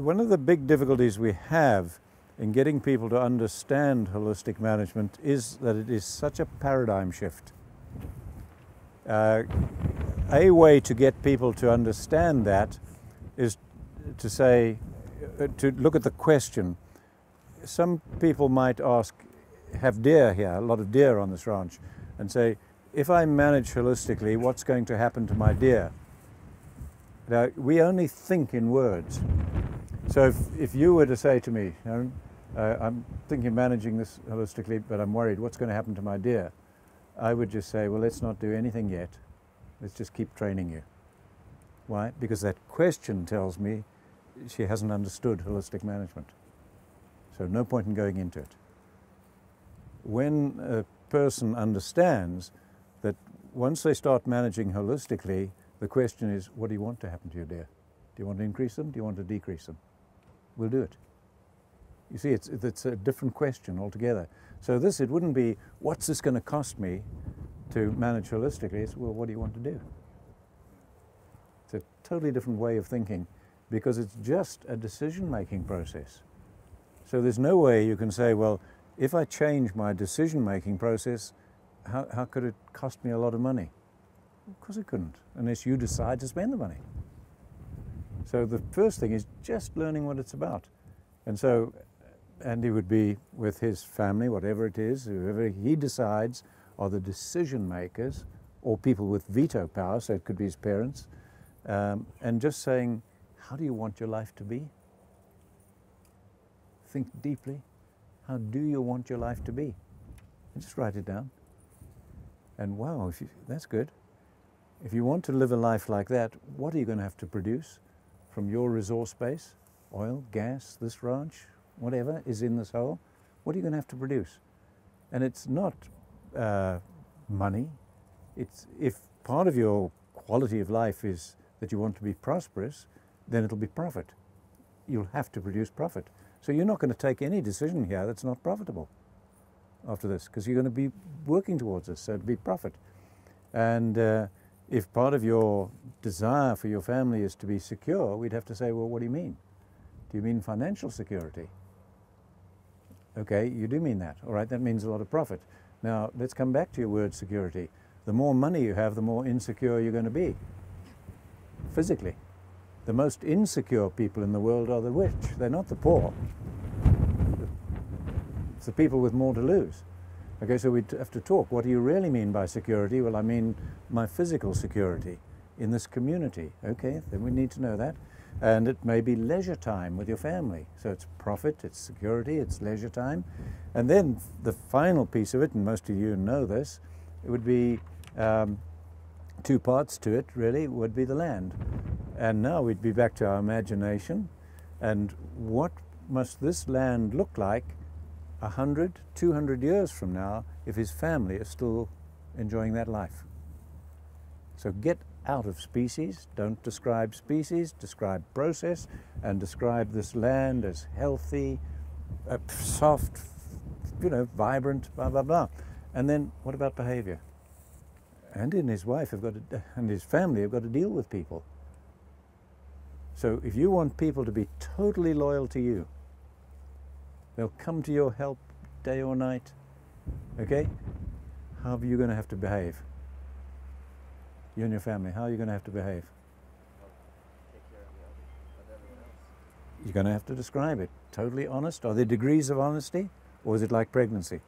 One of the big difficulties we have in getting people to understand holistic management is that it is such a paradigm shift. A way to get people to understand that is to say, to look at the question. Some people might ask, have deer here, a lot of deer on this ranch, and say, if I manage holistically, what's going to happen to my deer? Now, we only think in words. So if you were to say to me, Aaron, I'm thinking of managing this holistically, but I'm worried, what's going to happen to my deer? I would just say, well, let's not do anything yet. Let's just keep training you. Why? Because that question tells me she hasn't understood holistic management. So no point in going into it. When a person understands that once they start managing holistically, the question is, what do you want to happen to your deer? Do you want to increase them? Do you want to decrease them? We'll do it. You see, it's a different question altogether. So it wouldn't be, what's this going to cost me to manage holistically? It's, well, what do you want to do? It's a totally different way of thinking because it's just a decision-making process. So there's no way you can say, well, if I change my decision-making process, how could it cost me a lot of money? Of course it couldn't, unless you decide to spend the money. So the first thing is just learning what it's about. And so Andy would be with his family, whatever it is, whoever he decides are the decision makers, or people with veto power, so it could be his parents, and just saying, how do you want your life to be? Think deeply. How do you want your life to be? And just write it down. And wow, that's good. If you want to live a life like that, what are you going to have to produce from your resource base? Oil, gas, this ranch, whatever is in this hole. What are you going to have to produce? And it's not money. It's, if part of your quality of life is that you want to be prosperous, then it'll be profit. You'll have to produce profit. So you're not going to take any decision here that's not profitable after this, because you're going to be working towards this, so it'll be profit. And if part of your desire for your family is to be secure, we'd have to say, well, what do you mean? Do you mean financial security? Okay, you do mean that. All right, that means a lot of profit. Now, let's come back to your word security. The more money you have, the more insecure you're going to be, physically. The most insecure people in the world are the rich. They're not the poor. It's the people with more to lose. Okay, so we have to talk. What do you really mean by security? Well, I mean my physical security in this community. Okay, then we need to know that. And it may be leisure time with your family. So it's profit, it's security, it's leisure time. And then the final piece of it, and most of you know this, it would be two parts to it, really, would be the land. And now we'd be back to our imagination. And what must this land look like 100, 200 years from now if his family is still enjoying that life? So get out of species, don't describe species, describe process, and describe this land as healthy, soft, vibrant, blah, blah, blah. And then what about behavior? Andy and his wife have got to, and his family have got to deal with people. So if you want people to be totally loyal to you, they'll come to your help day or night, okay? How are you going to have to behave? You and your family, how are you going to have to behave? Take care of everyone else. You're going to have to describe it. Totally honest? Are there degrees of honesty? Or is it like pregnancy?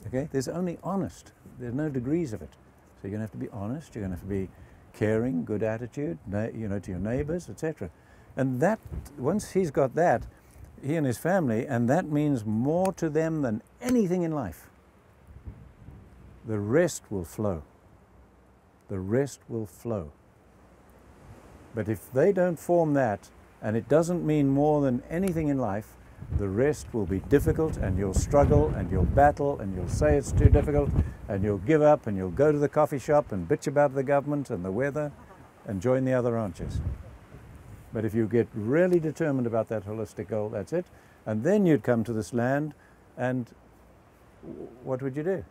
Okay, there's only honest. There's no degrees of it. So you're going to have to be honest, you're going to have to be caring, good attitude, to your neighbors, etc. And that, once he's got that, he and his family, and that means more to them than anything in life. The rest will flow. The rest will flow. But if they don't form that, and it doesn't mean more than anything in life, the rest will be difficult, and you'll struggle, and you'll battle, and you'll say it's too difficult, and you'll give up, and you'll go to the coffee shop and bitch about the government and the weather, and join the other ranchers. But if you get really determined about that holistic goal, that's it. And then you'd come to this land, and what would you do?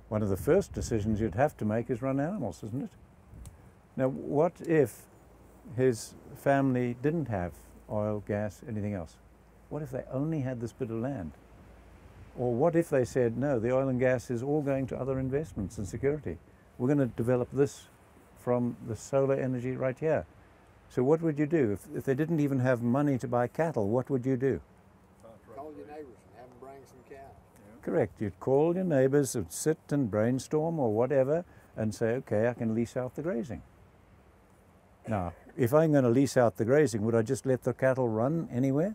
One of the first decisions you'd have to make is run animals, isn't it? Now, what if his family didn't have oil, gas, anything else? What if they only had this bit of land? Or what if they said, no, the oil and gas is all going to other investments and security. We're going to develop this from the solar energy right here. So what would you do? If they didn't even have money to buy cattle, what would you do? Call your neighbors and have them bring some cattle. Correct. You'd call your neighbors and sit and brainstorm or whatever and say, okay, I can lease out the grazing. Now, if I'm going to lease out the grazing, would I just let the cattle run anywhere?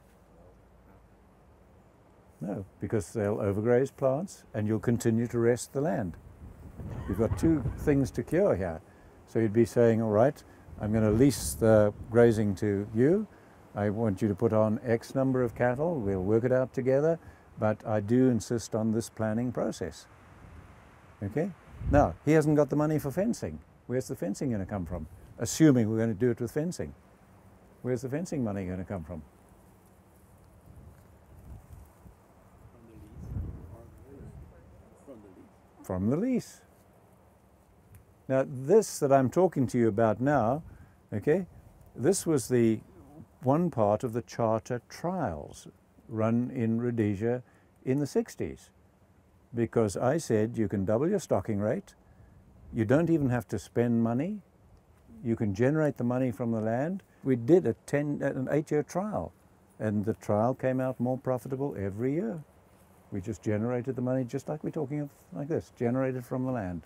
No, because they'll overgraze plants and you'll continue to rest the land. You've got two things to cure here. So you'd be saying, all right, I'm going to lease the grazing to you. I want you to put on X number of cattle. We'll work it out together. But I do insist on this planning process. Okay? Now, he hasn't got the money for fencing. Where's the fencing going to come from? Assuming we're going to do it with fencing. Where's the fencing money going to come from? From the lease. Now, this that I'm talking to you about now, okay, this was the one part of the charter trials run in Rhodesia in the 60s. Because I said you can double your stocking rate, you don't even have to spend money, you can generate the money from the land. We did an 8-year trial, and the trial came out more profitable every year. We just generated the money just like we're talking of like this, generated from the land.